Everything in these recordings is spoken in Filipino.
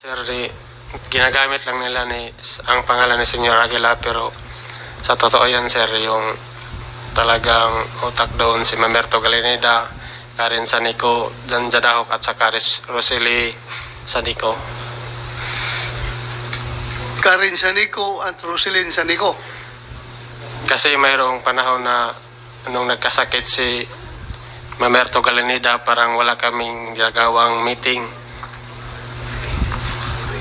Sir, ginagamit lang nila ang pangalan ni Senyor Aguila, pero sa totoo yan, sir, yung talagang utak doon si Mamerto Galineda, Karen Sanico, Jan Jadahok at saka Rosely Sanico. Karen Sanico at Roselyn Sanico. Kasi mayroong panahon na nung nagkasakit si Mamerto Galineda, parang wala kaming ginagawang meeting.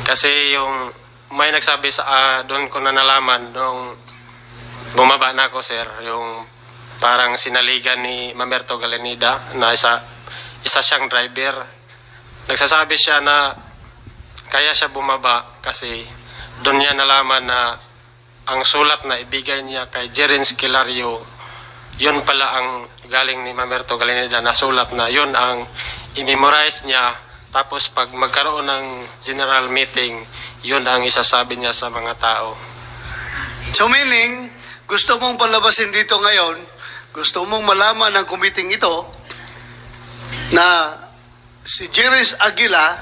Kasi yung may nagsabi sa doon ko na nalaman nung bumaba na ako, sir, yung parang sinaligan ni Mamerto Galineda na isa siyang driver. Nagsasabi siya na kaya siya bumaba kasi doon niya nalaman na ang sulat na ibigay niya kay Jerin Esquilario, yun pala ang galing ni Mamerto Galineda na sulat na yun ang i-memorize niya. Tapos pag magkaroon ng general meeting, yun ang isasabi niya sa mga tao. So meaning, gusto mong palabasin dito ngayon, gusto mong malaman ng committee ito na si Jeris Aguila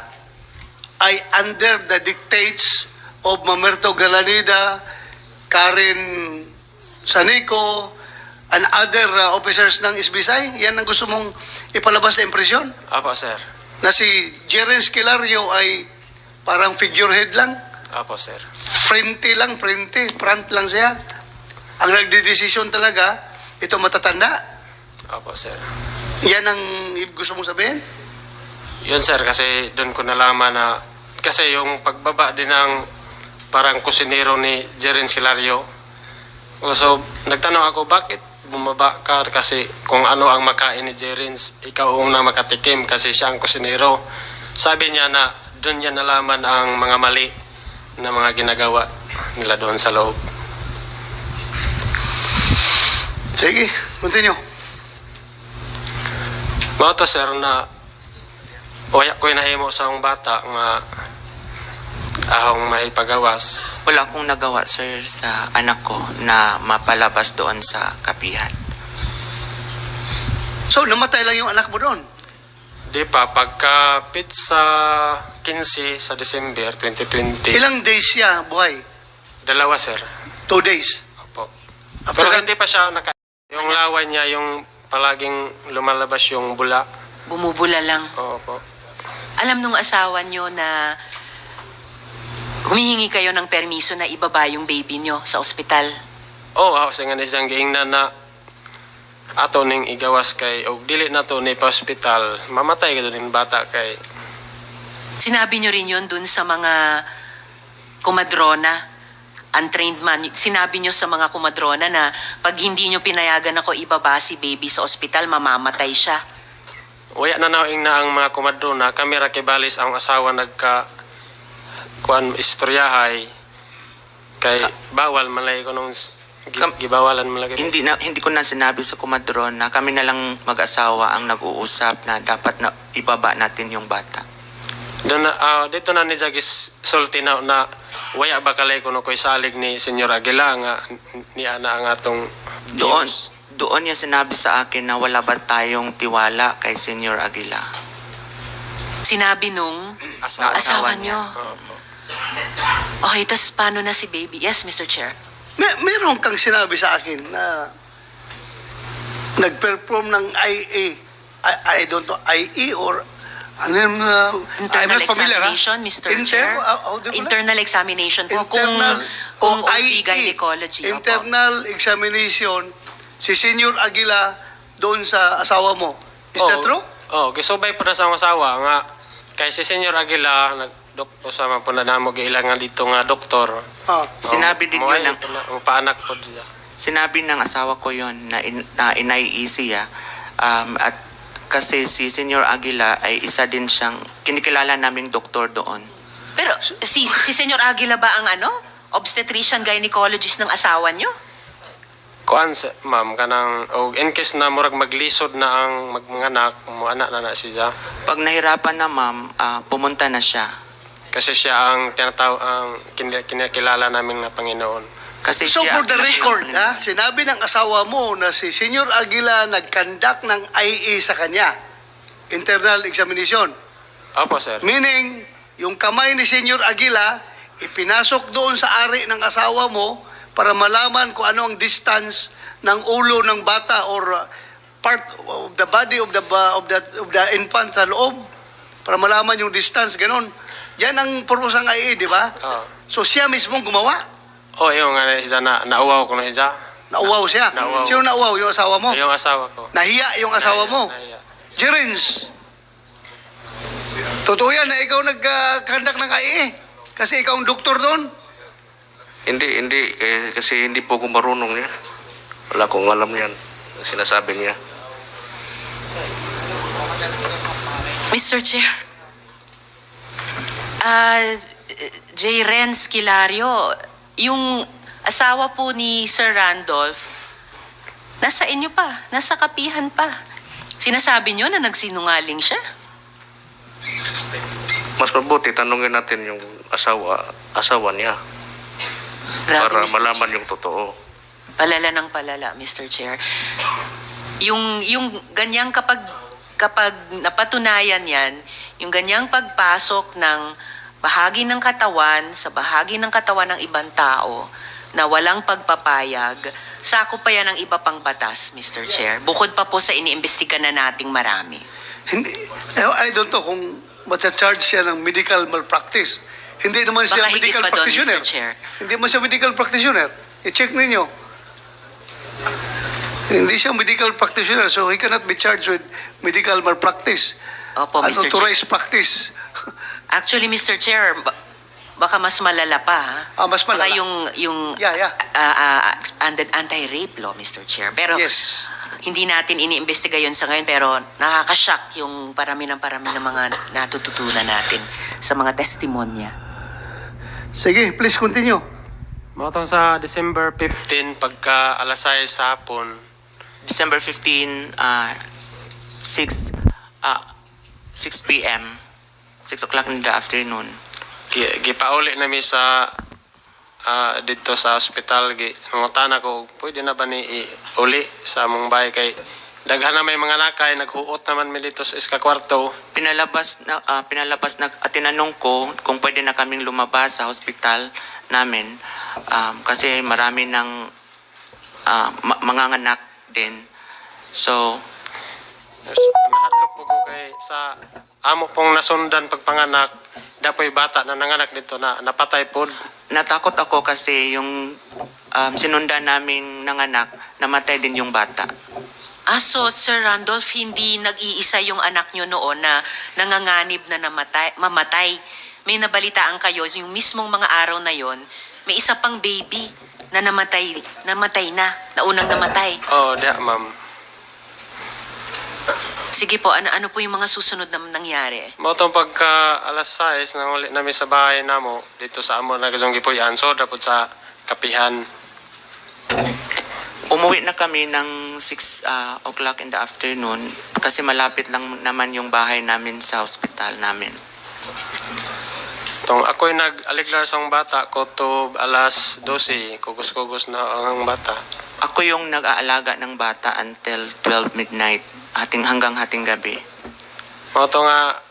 ay under the dictates of Mamerto Galineda, Karen Sanico, and other officers ng SBSI? Yan ang gusto mong ipalabas na impresyon? Apo, sir. Na si Jerin Esquilario ay parang figurehead lang? Apo, sir. Front lang siya. Ang nagdidesisyon talaga, ito matatanda. Apo, sir. Yan ang gusto mong sabihin? Yun, sir, kasi doon ko nalaman na kasi yung pagbaba din ng parang kusinero ni Jerin Esquilario. So, nagtanong ako, bakit bumaba ka? Kasi kung ano ang makain ni Jerin, ikaw ang makatikim kasi siya ang kusinero. Sabi niya na doon niya nalaman ang mga mali na mga ginagawa nila doon sa loob. Sige, continue. Mao to, sir, na waya ko'y nahimo sa akong bata nga ahong maipagawas. Wala akong nagawa, sir, sa anak ko na mapalabas doon sa kapihan. So, namatay lang yung anak mo doon? Di pa, pagkapit sa 15 sa December 2020. Ilang days siya buhay? 2, sir. 2 days. Opo. After Pero that, hindi pa siya yung lawan niya, yung palaging lumalabas yung bula. Bumubula lang. Opo. Alam nung asawa nyo na humihingi kayo ng permiso na ibaba yung baby nyo sa ospital. Oo, ako sa nga isang giingnan na ato ning igawas kay og dili na to ni pa hospital, mamatay ka doon yung bata kay. Sinabi nyo rin yun dun sa mga kumadrona, untrained man. Sinabi nyo sa mga kumadrona na pag hindi nyo pinayagan ako ibaba si baby sa ospital, mamamatay siya. Waya na naing na ang mga kumadro na kami ra kibalis ang asawa kuan istoryahay kay bawal malay ko nung gibawalan malagi. Hindi ko na sinabi sa kumadron na kami na lang mag-asawa ang nag-uusap na dapat na ibaba natin yung bata. Doon dito na ni Jagis sulti na waya ba kalay kuno koy salig ni Senyor Aguila nga ni ana ang atong Doon niya sinabi sa akin na wala ba tayong tiwala kay Senyor Aguila. Sinabi nung asawa asawa niya. nyo. Okay, tas paano na si baby? Yes, Mr. Chair. meron kang sinabi sa akin na nag-perform ng IA. I don't know, IE or ano yun, I'm Internal not familiar, examination, Mr. Chair. Internal examination po. Internal kung o OB IE. gynecology. Opo. Internal examination si Senyor Aguila doon sa asawa mo. Is that true? Oh, gisubay po na sa akong asawa nga kay si Senyor Aguila nagdoktor sa mga po na namo giilangan dito nga doktor. Sinabi din yun ang paanak po diya. Sinabi ng asawa ko yon na inaiisi siya. At kasi si Senyor Aguila ay isa din siyang kinikilala naming doktor doon. Pero si Senyor Aguila ba ang obstetrician gynecologist ng asawa nyo? Kuan ma'am kanang in case na murag maglisod na ang magmanganak mo anak na siya. Pag nahirapan na, ma'am, pumunta na siya. Kasi siya ang kinakilala namin na Panginoon. Kasi So siya for the record, sinabi ng asawa mo na si Senyor Aguila nag-conduct ng IE sa kanya. Internal examination. Opo, sir. Meaning, yung kamay ni Senyor Aguila, ipinasok doon sa ari ng asawa mo para malaman kung ano ang distance ng ulo ng bata or part of the body of the infant sa loob para malaman yung distance, ganon. Yan ang purpose ng IE, di ba? Oh. So siya mismo gumawa. Oh, yung nga siya nauwaw ko na siya. Nauwaw siya. Nauwaw. Sino nauwaw? Yung asawa mo? Yung asawa ko. Nahiya yung asawa mo. Nahiya. Jerins, totoo yan na ikaw nagkandak ng IE? Kasi ikaw ang doktor doon? Hindi. Kasi hindi po ako marunong yan. Wala akong alam yan. Ang sinasabi niya. Mr. Chair. J. Renz Kilario, yung asawa po ni Sir Randolph, nasa inyo pa, nasa kapihan pa. Sinasabi nyo na nagsinungaling siya? Mas mabuti, tanungin natin yung asawa niya. Grabe, para Mr. malaman Chair. yung totoo. Palala ng palala, Mr. Chair. Yung ganyang kapag napatunayan yan, yung ganyang pagpasok ng bahagi ng katawan sa bahagi ng katawan ng ibang tao na walang pagpapayag, sako pa yan ng iba pang batas, Mr. Chair. Bukod pa po sa iniimbestiga na nating marami. Hindi, I don't know kung matcha-charge siya ng medical malpractice. Hindi naman siya Baka higit medical pa doon, practitioner. Mr. Chair. Hindi naman siya medical practitioner. I-check ninyo. Hindi siya medical practitioner, so he cannot be charged with medical malpractice. Opo, Mr. Chair. Unauthorized practice. Actually, Mr. Chair, baka mas malala pa, ha? Mas malala. Baka yung Yeah. expanded anti-rape law, Mr. Chair. Pero Yes. hindi natin iniimbestiga yun sa ngayon, pero nakakashock yung parami ng mga natututunan natin sa mga testimonya. Sige, please continue. Matong sa December 15, pagka alas 6 sa hapon, December 15, 6 p.m., 6 o'clock in the afternoon. gipauli nami sa dito sa ospital, nangutan ako, pwede na ba ni uli sa among bahay kay daghan na may mga nakay, naghuot naman mi dito sa iska kwarto. Pinalabas na at tinanong ko kung pwede na kaming lumabas sa hospital namin kasi marami ng manganganak din. So, Nahadlok po ko kay sa amo pong nasundan pagpanganak, dapoy bata na nanganak dito na napatay po. natakot ako kasi yung sinundan naming nanganak, namatay din yung bata. So, Sir Randolph, hindi nag-iisa yung anak nyo noon na nanganganib na mamatay. May nabalitaan kayo, yung mismong mga araw na yon, may isa pang baby na namatay na unang namatay. Oh, diya ma'am. Sige po, ano po yung mga susunod na nangyari? Motong pagka alas 6 nang uli nami sa bahay namo dito sa amo nagazong gipuyan, so dapat sa kapihan. Umuwi na kami ng 6 o'clock in the afternoon kasi malapit lang naman yung bahay namin sa hospital namin. Tong ako'y nag-aliglar sa ang bata ko to alas 12, kugos-kugos na ang bata. Ako yung nag-aalaga ng bata until 12 midnight, hanggang hating gabi. Moto nga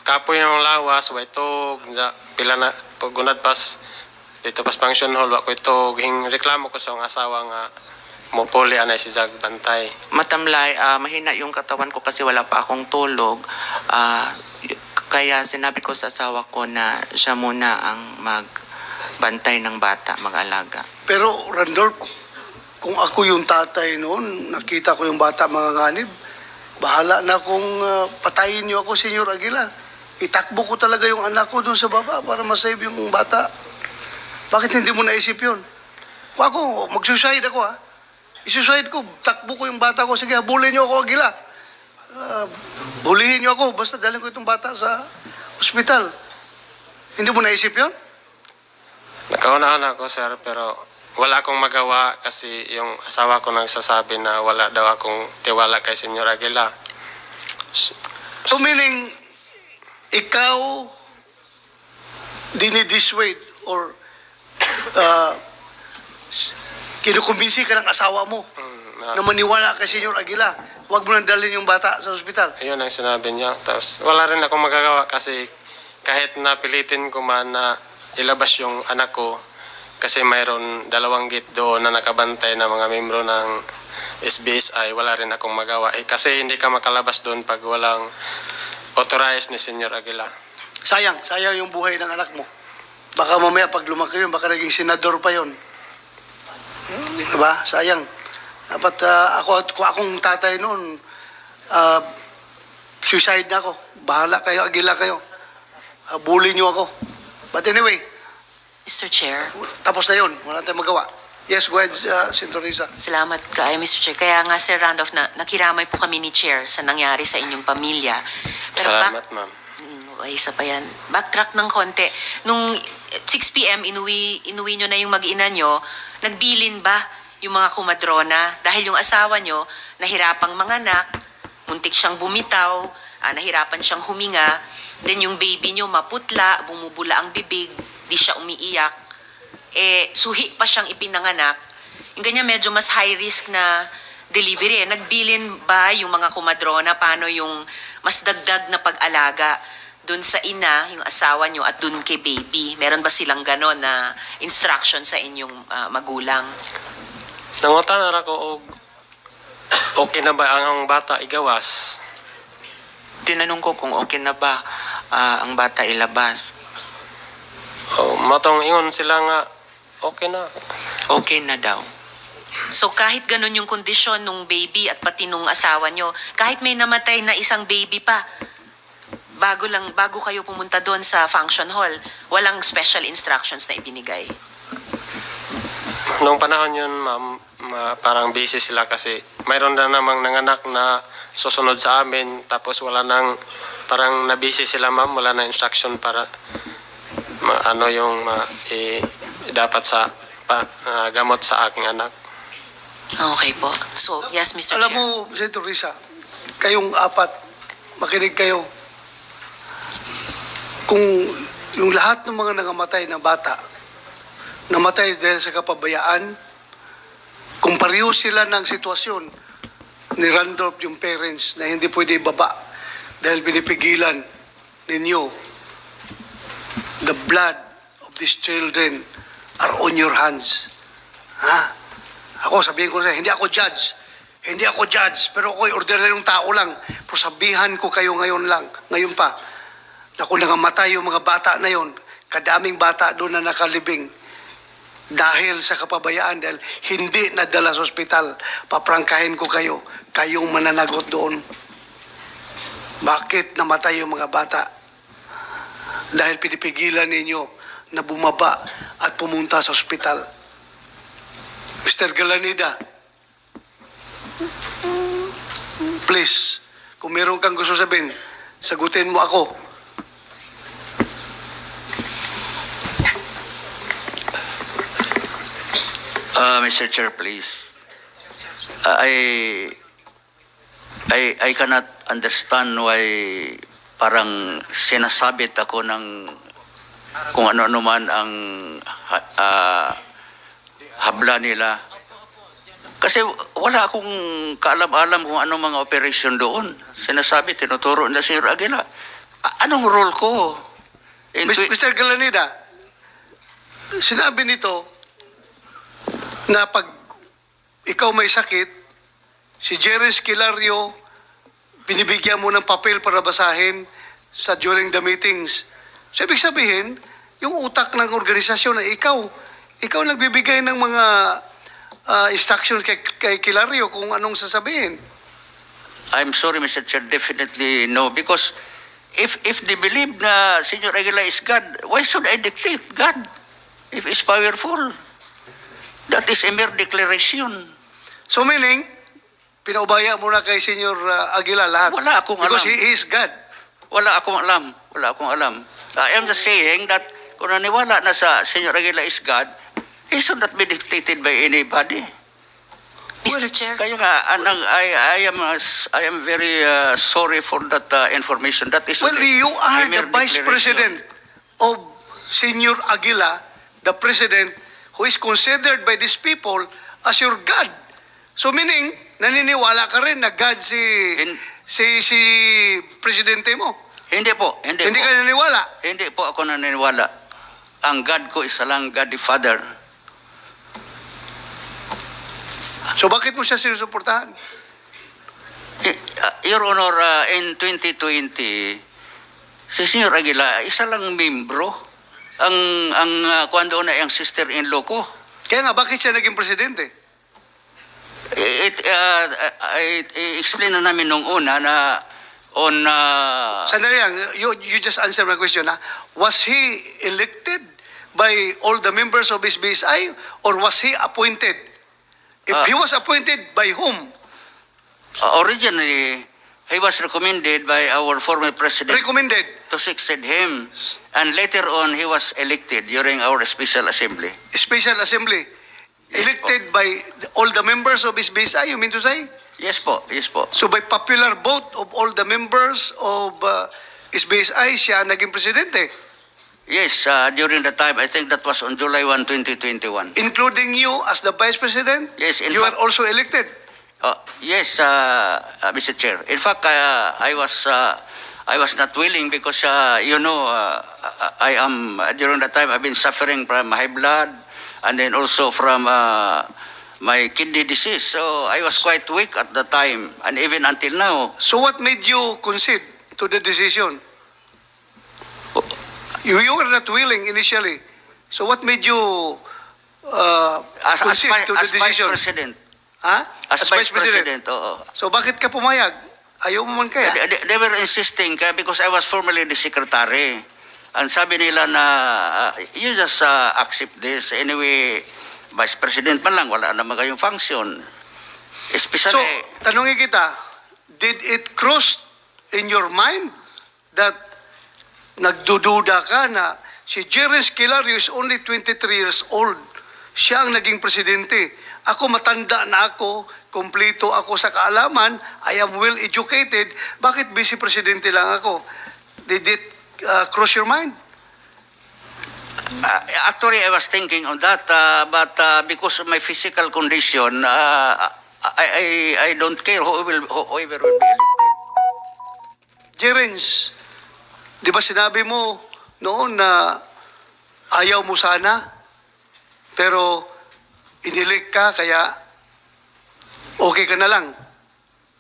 kapoy ng lawas, way tog, pila na pagunad pas dito pas function hall, wa ko ito ging reklamo ko sa ang asawa nga mopuli anay si Jag bantay. Matamlay, mahina yung katawan ko kasi wala pa akong tulog. Kaya sinabi ko sa asawa ko na siya muna ang magbantay ng bata, mag-alaga. Pero Randolph, kung ako yung tatay noon, nakita ko yung bata mga nganib, bahala na kung patayin niyo ako, Senyor Aguila. Itakbo ko talaga yung anak ko doon sa baba para masave yung bata. Bakit hindi mo naisip yun? Kung ako, mag-suicide ako ha. I-suicide ko, takbo ko yung bata ko. Sige, habulin niyo ako, Aguila. Bulihin niyo ako, basta dalhin ko itong bata sa ospital. Hindi mo naisip yun? Nakauna-una ako sir, pero wala akong magawa kasi yung asawa ko nagsasabi na wala daw akong tiwala kay Senyor Aguila. So meaning, ikaw dinidissuade or kinukumbinsi ka ng asawa mo na maniwala kay Senyor Aguila, huwag mo nang dalhin yung bata sa ospital. Ayun ang sinabi niya. Tapos wala rin akong magagawa kasi kahit napilitin ko man na ilabas yung anak ko, kasi mayroon 2 gate doon na nakabantay na mga membro ng SBSI, wala rin akong magawa. Kasi hindi ka makalabas doon pag walang authorized ni Senyor Aguila. Sayang yung buhay ng anak mo. Baka mamaya pag lumaki yun, baka naging senador pa yun. Diba? Sayang. Dapat kung akong tatay noon, suicide na ako. Bahala kayo, Aguila kayo. Bully niyo ako. But anyway, Mr. Chair, tapos na yun. Wala tayong magawa. Yes, go ahead, Senator Risa. salamat kaayo, Mr. Chair. Kaya nga, Sir Randolph, nakiramay po kami ni Chair sa nangyari sa inyong pamilya. Salamat, ma'am. Ay, isa pa yan. Backtrack ng konti. Nung 6 p.m., inuwi nyo na yung mag-ina nyo, nagbilin ba yung mga kumadrona? Dahil yung asawa nyo, nahirapang manganak, muntik siyang bumitaw, nahirapan siyang huminga, then yung baby nyo maputla, bumubula ang bibig, di siya umiiyak, suhi pa siyang ipinanganak. Yung ganyan medyo mas high risk na delivery. Nagbilin ba yung mga kumadrona paano yung mas dagdag na pag-alaga dun sa ina, yung asawa nyo, at dun kay baby? Meron ba silang ganon na instruction sa inyong magulang? Nangutan na ako og okay na ba ang bata igawas? Tinanong ko kung okay na ba ang bata ilabas. Matong ingon sila nga okay na. Okay na daw. So kahit ganon yung kondisyon nung baby at pati nung asawa nyo, kahit may namatay na isang baby pa, bago kayo pumunta doon sa function hall, walang special instructions na ibinigay. Noong panahon yun, ma'am, parang busy sila kasi mayroon na namang nanganak na susunod sa amin, tapos wala nang, parang na-busy sila, ma'am, wala na instruction para dapat sa gamot sa aking anak. Okay po. So, yes, Mr. Alam Chair. mo, Senator Risa, kayong apat, makinig kayo. Kung yung lahat ng mga nangamatay na bata, namatay dahil sa kapabayaan, kung pareho sila ng sitwasyon ni Randolph, yung parents, na hindi pwede ibaba dahil pinipigilan ninyo, the blood of these children are on your hands. Ha? Ako, sabihin ko na, hindi ako judge, pero ako'y ordinaryong tao lang. Pero sabihan ko kayo ngayon pa, na kung nangamatay yung mga bata na yon, kadaming bata doon na nakalibing dahil sa kapabayaan, dahil hindi nadala sa ospital, paprangkahin ko kayo, kayong mananagot doon. Bakit namatay yung mga bata? Dahil pinipigilan ninyo na bumaba at pumunta sa ospital. Mr. Galanida, please, kung meron kang gusto sabihin, sagutin mo ako. Mr. Chair, please. I cannot understand why parang sinasabit ako ng kung ano-ano man ang habla nila. Kasi wala akong kaalam-alam kung ano mga operation doon. Sinasabi, tinuturo na si Aguila. Anong role ko? Mr. Galanida, sinabi nito na pag ikaw may sakit, si Jerry Esquilario, binibigyan mo ng papel para basahin during the meetings. So, ibig sabihin, yung utak ng organisasyon na ikaw nagbibigay ng mga instructions kay Kilario kung anong sasabihin. I'm sorry, Mr. Chair, definitely no. Because if they believe na Senyor Aguila is God, why should I dictate God if He's powerful? That is a mere declaration. So meaning, pinaubaya mo na kay Senyor Aguila lahat. Wala akong Because alam. he is God. Wala akong alam. I am just saying that kung naniwala na sa Senyor Aguila is God, He should not be dictated by anybody. Mr. Chair. Kaya nga, I am very sorry for that information. That is Well, you are a mere the Vice declaration. President of Senyor Aguila, the President who is considered by these people as your God. So meaning, naniniwala ka rin na God si Presidente mo. Hindi po, hindi Hindi po. ka naniniwala? Hindi po ako naniniwala. Ang God ko isa lang, God the Father. So bakit mo siya sinusuportahan? Your Honor, in 2020, si Senyor Aguila, isa lang membro. Kuwan doon ay ang sister-in-law ko. Kaya nga, bakit siya naging presidente? I-explain na namin nung una na on... Sandali lang, you just answer my question. Ha? Was he elected by all the members of his BSI or was he appointed? If he was appointed, by whom? Originally, he was recommended by our former president Recommended. to succeed him. And later on, he was elected during our special assembly. Special Assembly. Yes, Elected by all the members of his BSI, you mean to say? Yes po, yes po. So by popular vote of all the members of his BSI, siya naging presidente, Yes, during the time, I think that was on July 1, 2021. including you as the vice president. Yes, in you fact- are also elected. Yes, Mr. Chair. In fact, I was not willing because I am during that time I've been suffering from high blood and then also from my kidney disease. So I was quite weak at the time and even until now. So what made you concede to the decision? You were not willing initially. So what made you As concede to the vice decision? president. Ha? As vice president, oo. So bakit ka pumayag? Ayaw mo man kaya? They were insisting because I was formerly the secretary. And sabi nila na you just accept this. Anyway, vice president man lang, wala naman kayong function. So, Especially, tanongin kita, did it cross in your mind that nagdududa ka na si Jerry Esquilario is only 23 years old. Siya ang naging presidente. Ako matanda na ako, kompleto ako sa kaalaman, I am well educated. Bakit vice presidente lang ako? Did it cross your mind? actually I was thinking on that, but because of my physical condition, I don't care whoever will be elected. Jerens, di ba sinabi mo noon na ayaw mo sana, pero inilik ka, kaya okay ka na lang,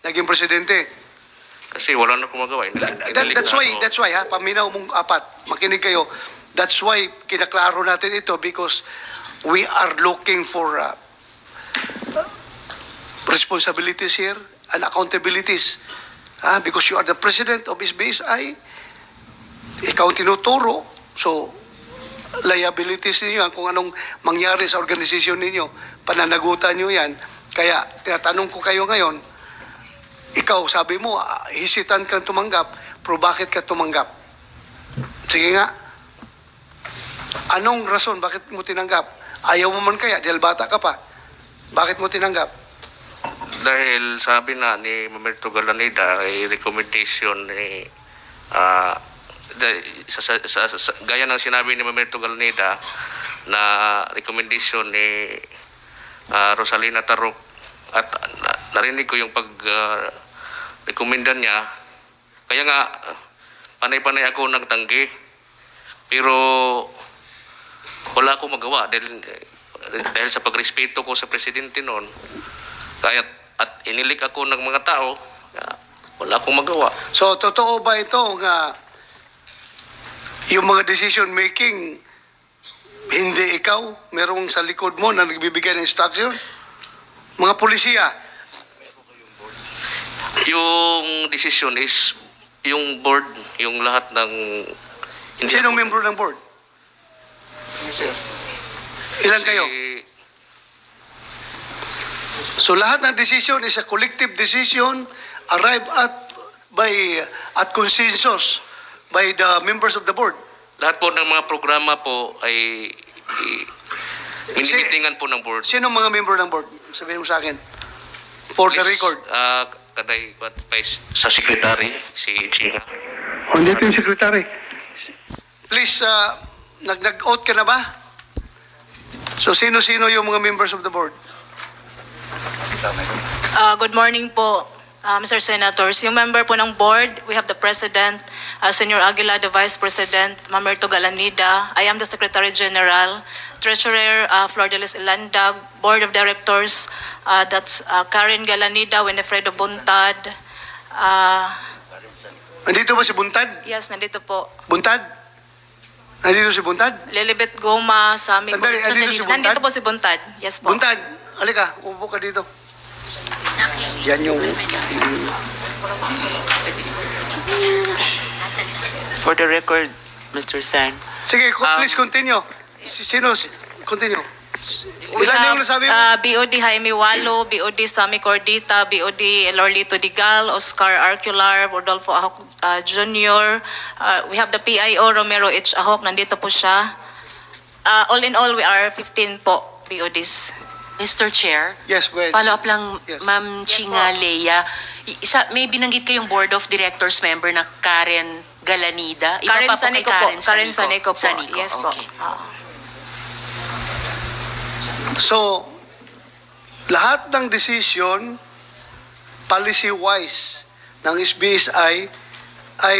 naging presidente. Kasi wala na akong magawa. That's why, ha, paminaw mong apat, makinig kayo. That's why kinaklaro natin ito because we are looking for responsibilities here and accountabilities. Because you are the president of SBSI, ikaw ang tinuturo. So, liabilities ninyo, kung anong mangyari sa organisasyon ninyo, pananagutan nyo yan. Kaya, tinatanong ko kayo ngayon, ikaw, sabi mo, hisitan kang tumanggap, pero bakit ka tumanggap? Sige nga. Anong rason, bakit mo tinanggap? Ayaw mo man kaya, dahil bata ka pa. Bakit mo tinanggap? Dahil sabi na ni Mamerto Galanida, ay recommendation ni gaya ng sinabi ni Mamerto Galanida na recommendation ni Rosalina Tarok at narinig ko yung rekomendan niya. Kaya nga panay-panay ako nagtanggi. Pero wala akong magawa dahil sa pagrespeto ko sa presidente noon. Kaya at inilik ako ng mga tao, wala akong magawa. So, totoo ba ito nga yung mga decision making, hindi ikaw, merong sa likod mo na nagbibigay ng instruction? Mga polisiya, Yung decision is yung board, yung lahat ng... sinong membro ng board? Ilan kayo? So lahat ng decision is a collective decision arrived at consensus by the members of the board. Lahat po ng mga programa po ay minimitingan po ng board. Sino mga member ng board? Sabihin mo sa akin. For the record. Kaday, sa secretary, si Gina. O, dito yung secretary. Please, nag-oath ka na ba? So, sino-sino yung mga members of the board? Good morning po. Mr. Senators, yung member po ng board, we have the President, Senyor Aguila, the Vice President, Mamerto Galanida. I am the Secretary General, Treasurer Flor de Lis Ilandag, Board of Directors, that's Karen Galanida, Winifredo Buntad. Andito ba si Buntad? Yes, nandito po. Buntad? Andito si Buntad? Lilibet Goma, Sami. Sandali, andito si Buntad? Nandito po si Buntad. Yes po. Buntad, halika, upo ka dito. Yan yung... For the record, Mr. Sen, Sige, please continue. Sino? Continue. We Ilan yung have nasabi mo? BOD Jaime Walo, BOD Sami Cordita, BOD Lorlito Digal, Oscar Arcular, Rodolfo Ahok Jr. We have the PIO Romero H. Ahok, nandito po siya. All in all, we are 15 po BODs. Mr. Chair, Yes, go ahead. follow up lang, Yes. Ma'am Yes, Chinga po. Leia. May binanggit kayong Board of Directors member na Karen Galanida. Iba Karen pa po kay Sanico po. Karen Sanico po. Sanico, Yes po. okay. So, lahat ng decision, policy-wise, ng SBSI ay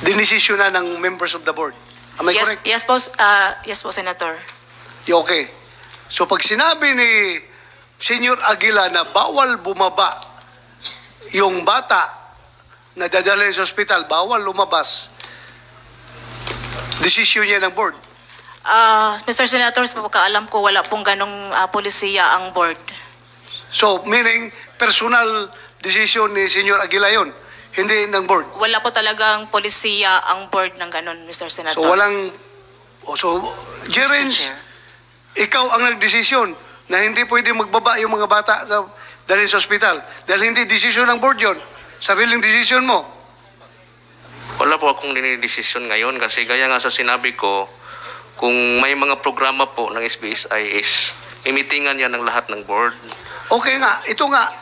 dinesisyonan ng members of the board. Am I Yes, correct? yes po, Senator. Okay. So, pag sinabi ni Senyor Aguila na bawal bumaba yung bata na dadalhin sa ospital, bawal lumabas, desisyon niya ng board. Mr. Senator, sa pagkaalam ko, wala pong ganong polisiya ang board. So, meaning, personal decision ni Senyor Aguila yun, hindi ng board. Wala po talagang polisiya ang board ng ganon, Mr. Senator. So, walang... So, Jerens, Chair. ikaw ang nagdesisyon na hindi pwede magbaba yung mga bata sa dalhin sa ospital. Dahil hindi desisyon ng board yun. Sariling desisyon mo. Wala po akong dinidesisyon ngayon kasi gaya nga sa sinabi ko, kung may mga programa po ng SBSI is imitingan yan ng lahat ng board. Okay nga, ito nga.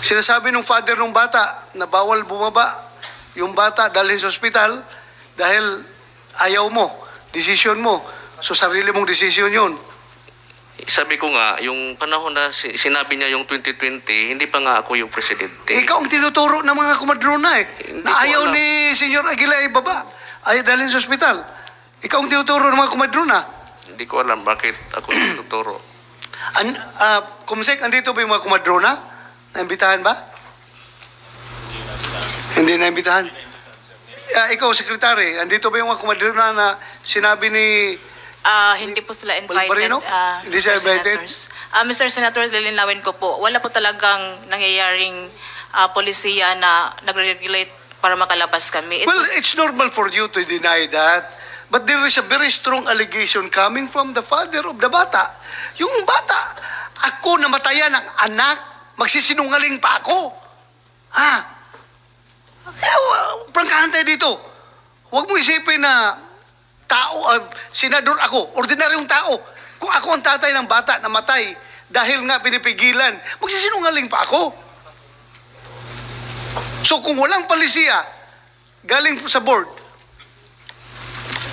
Sinasabi ng father ng bata na bawal bumaba yung bata dalhin sa ospital dahil ayaw mo, desisyon mo. So sarili mong desisyon yun. Sabi ko nga, yung panahon na sinabi niya yung 2020, hindi pa nga ako yung presidente. Ikaw ang tinuturo ng mga kumadrona eh. Hindi Na ko ayaw alam. ni Senyor Aguila ibaba. Ayaw dalhin sa ospital. Ikaw ang tinuturo ng mga kumadrona. Hindi ko alam bakit ako yung tuturo. Kumsek, andito ba yung mga kumadrona? Naimbitahan ba? Hindi naimbitahan. Ikaw, sekretary, andito ba yung mga kumadrona na sinabi ni... Hindi po sila invited, Balbarino? Hindi sila Mr. invited? Senators. Mr. Senator, lilinawin ko po, wala po talagang nangyayaring polisiya na nagre-regulate para makalabas kami. Well, it's normal for you to deny that. But there is a very strong allegation coming from the father of the bata. Yung bata, ako namatayan ng anak, magsisinungaling pa ako. Ha? Prangkahan tayo dito. Huwag mo isipin na tao, senador ako, ordinaryong tao. Kung ako ang tatay ng bata na matay dahil nga pinipigilan, magsisinungaling pa ako. So kung walang palisiya, galing sa board,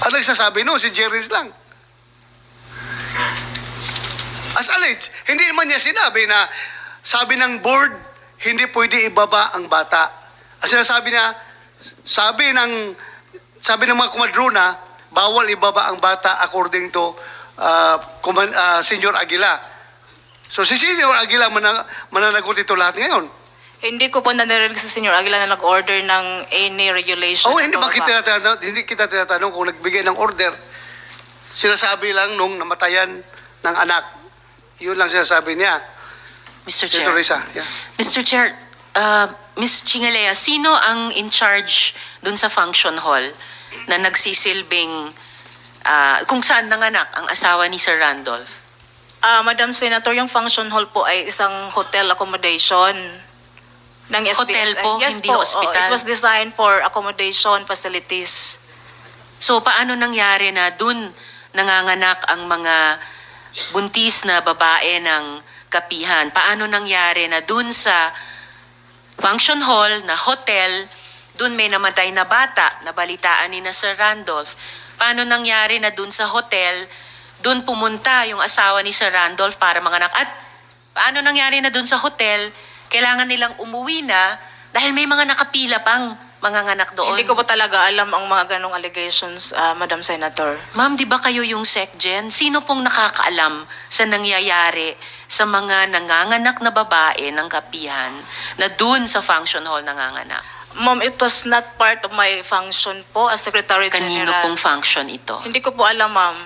ang nagsasabi no, si Jerry's lang. As alleged, hindi naman niya sinabi na sabi ng board, hindi pwede ibaba ang bata. Ang sinasabi niya, sabi ng mga kumadrona, bawal ibaba ang bata according to Senyor Aguila. So si Senyor Aguila mananagot ito lahat ngayon. Hindi ko po nanirinig sa Senyor Aguila na nag-order ng any regulation. Oh, hindi na ba bababa. hindi kita tinatanong kung nagbigay ng order. Sinasabi lang nung namatayan ng anak. Yun lang sinasabi niya. Mr. Si Chair. Teresa. Yeah. Mr. Chair, Ms. Chingalea, sino ang in charge dun sa function hall na nagsisilbing kung saan nanganak ang asawa ni Sir Randolph? Madam Senator, yung function hall po ay isang hotel accommodation ng SBS. Hotel po, Yes hindi po, hospital? it was designed for accommodation facilities. So paano nangyari na dun nanganganak ang mga buntis na babae ng kapihan? Paano nangyari na dun sa function hall na hotel, dun may namatay na bata na balitaan ni na Sir Randolph? Paano nangyari na dun sa hotel, dun pumunta yung asawa ni Sir Randolph para manganak? At paano nangyari na dun sa hotel, kailangan nilang umuwi na dahil may mga nakapila pang manganganak doon. Hindi ko po talaga alam ang mga ganong allegations, Madam Senator. Ma'am, di ba kayo yung SecGen? Sino pong nakakaalam sa nangyayari sa mga nanganganak na babae ng kapihan na dun sa function hall nanganganak? Ma'am, it was not part of my function po as Secretary Kanino General. pong function ito? Hindi ko po alam, ma'am.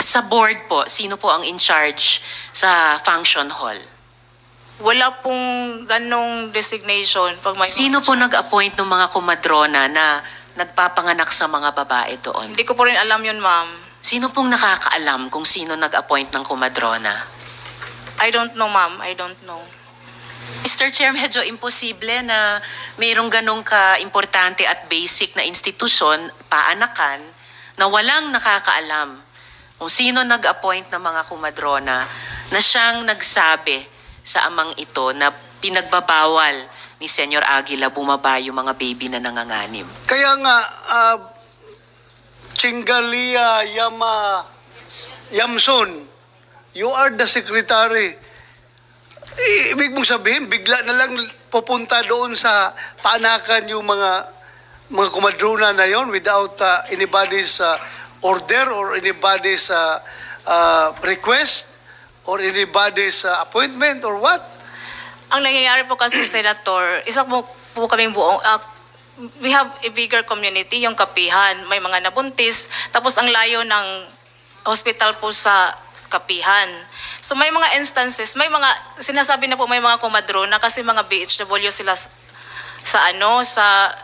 Sa board po, sino po ang in charge sa function hall? Wala pong ganong designation. Pag may Sino po functions. nag-appoint ng mga kumadrona na nagpapanganak sa mga babae doon? Hindi ko po rin alam yun, ma'am. Sino pong nakakaalam kung sino nag-appoint ng kumadrona? I don't know, ma'am. I don't know. Mr. Chair, medyo imposible na mayroong ganong ka-importante at basic na institusyon, paanakan, na walang nakakaalam kung sino nag-appoint ng mga kumadrona na siyang nagsabi sa amang ito na pinagbabawal ni Senyor Aguila bumaba yung mga baby na nanganganib. Kaya nga, Chingalia Yamson, you are the secretary. Ibig mong sabihin, bigla na lang pupunta doon sa paanakan yung mga kumadrona na yon without anybody's order or anybody's request or anybody's appointment or what? Ang nangyayari po kasi, Senator, isa po kaming buong, we have a bigger community, yung kapihan. May mga nabuntis, tapos ang layo ng hospital po sa kapihan. So may mga instances, may mga, sinasabi na po may mga kumadrona kasi mga BHW sila sa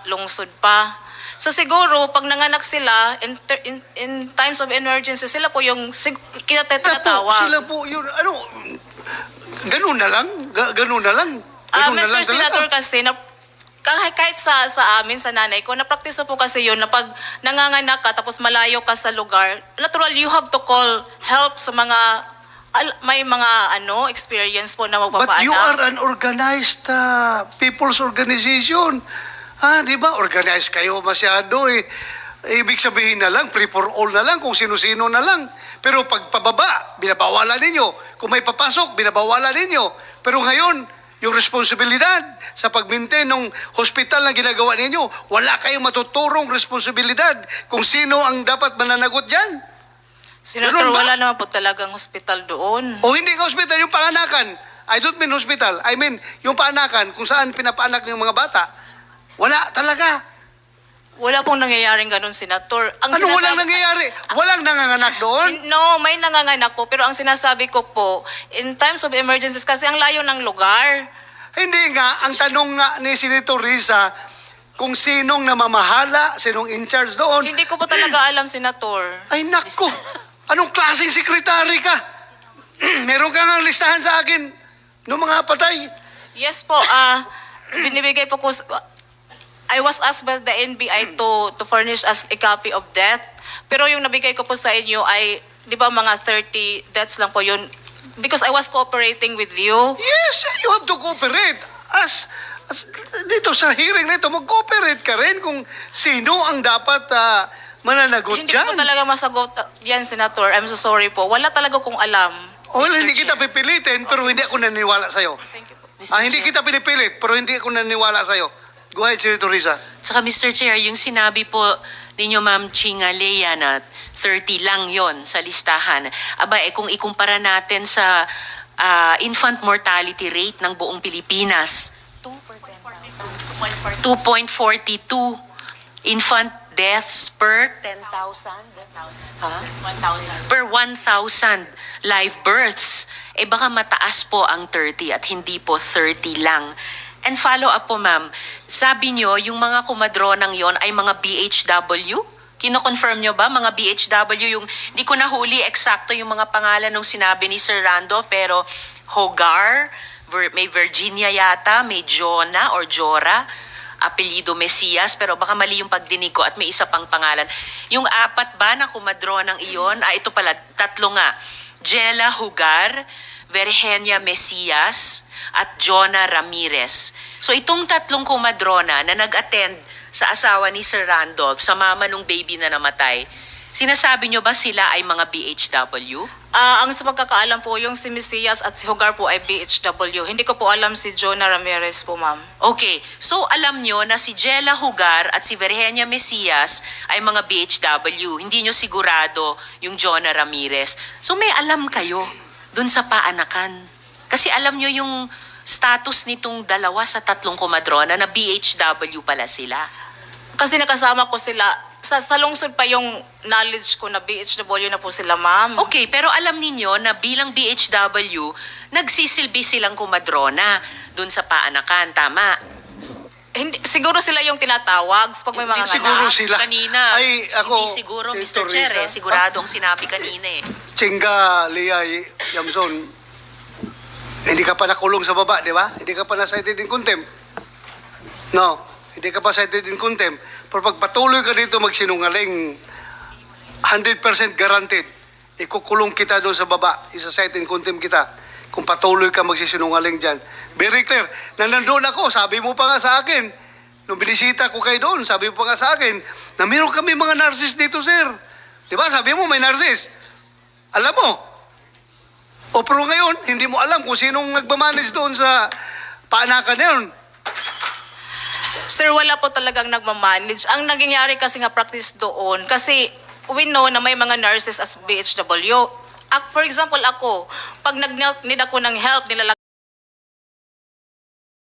lungsod pa. So siguro, pag nanganak sila, in times of emergency, sila po yung kinatatawag. Sila po yun, ganun na lang, ganun na lang. Ganun na lang Mr. Senator, talaga. kasi kahit sa amin, sa nanay ko, na-practice na po kasi yun na pag nanganganak ka tapos malayo ka sa lugar, natural, you have to call help sa mga, may mga experience po na magpapaanak. But you are an organized people's organization. Di ba? Organized kayo masyado eh. Ibig sabihin na lang, free for all na lang, kung sino-sino na lang. Pero pag pababa, binabawalan ninyo. Kung may papasok, binabawalan ninyo. Pero ngayon, yung responsibilidad sa pag-maintain ng hospital na ginagawa ninyo, wala kayong matuturong responsibilidad kung sino ang dapat mananagot dyan. Senator, Ganun ba? wala naman po talagang hospital doon. O hindi ka hospital, yung panganakan. I don't mean hospital. I mean, yung paanakan, kung saan pinapaanak ng mga bata. Wala talaga. Wala pong nangyayaring ganun, Senator. Ano walang nangyayari? Walang nanganganak doon? No, may nanganganak po. Pero ang sinasabi ko po, in times of emergencies, kasi ang layo ng lugar. Hindi nga, ang tanong nga ni Senator Risa, kung sinong namamahala, sinong in charge doon. Hindi ko po talaga alam, Senator. Ay nako, anong klaseng sekretary ka? Meron ka nga listahan sa akin ng mga patay. Yes po, binibigay po ko, I was asked by the NBI to furnish us a copy of death. Pero yung nabigay ko po sa inyo ay, di ba mga 30 deaths lang po yun? Because I was cooperating with you. Yes, you have to cooperate. As dito sa hearing na ito, mag-cooperate ka rin kung sino ang dapat mananagot Hindi ko dyan. po talaga masagot yan, Senator. I'm so sorry po. Wala talaga kong alam. Well, Mr. hindi kita Chair. pipilitin, pero hindi ako naniniwala sa'yo. Thank you po. Mr. Hindi Chair. kita pinipilit, pero hindi ako naniniwala sa'yo. Go ahead, Senator Risa. Saka Mr. Chair, yung sinabi po ninyo Ma'am Chingalea na 30 lang yon sa listahan. Aba, kung ikumpara natin sa infant mortality rate ng buong Pilipinas, 2.42 infant deaths per 10,000? Ha? 1,000. Per 1,000 live births. Baka mataas po ang 30 at hindi po 30 lang. And follow up po ma'am, sabi nyo yung mga kumadronang yon ay mga BHW? Kino-confirm nyo ba mga BHW? Yung, di ko nahuli eksakto yung mga pangalan nung sinabi ni Sir Rando, pero Hogar, may Virginia yata, may Jonah or Jora, apelido Mesias, pero baka mali yung pagdinig ko at may isa pang pangalan. Yung apat ba na kumadronang iyon? Ito pala, tatlo nga. Jella Hugar, Virginia Mesias, at Jonah Ramirez. So itong tatlong kumadrona na nag-attend sa asawa ni Sir Randolph, sa mama nung baby na namatay, Sinasabi nyo ba sila ay mga BHW? Ang sa pagkakaalam po, yung si Mesias at si Hugar po ay BHW. Hindi ko po alam si Jonah Ramirez po, ma'am. Okay, so alam nyo na si Jella Hugar at si Virginia Mesias ay mga BHW. Hindi nyo sigurado yung Jonah Ramirez. So may alam kayo dun sa paanakan. Kasi alam nyo yung status nitong 2 sa 3 komadrona na BHW pala sila. Kasi nakasama ko sila. Sa lungsod pa yung knowledge ko na BHW na po sila, ma'am. Okay, pero alam ninyo na bilang BHW, nagsisilbi silang komadrona dun sa paanakan, tama? Hindi, siguro sila yung tinatawag pag may mga Hindi siguro anak. sila. Kanina, Ay, ako, hindi siguro, si Mr. Chair, Teresa. siguradong sinabi kanina eh. Chinga, Liay, Yamson, hindi ka pa nakulong sa baba, di ba? Hindi ka pa na-cited in contempt. No, hindi ka pa cited in contempt. Pero pag patuloy ka dito magsinungaling, 100% guaranteed, ikukulong kita doon sa baba, isa-cite in contempt kita, kung patuloy ka magsisinungaling dyan. Very clear. Na nandun ako, sabi mo pa nga sa akin, nung binisita ko kayo doon, sabi mo pa nga sa akin, na meron kami mga narcissist dito, sir. Di ba? Sabi mo may narcissist. Alam mo. O pero ngayon, hindi mo alam kung sinong nagmamanage doon sa paanakan na yun. Sir, wala po talagang nagmamanage. Ang nangyayari kasi nga practice doon, kasi we know na may mga nurses as BHW. For example, ako, pag nag-need ako ng help, nilalagay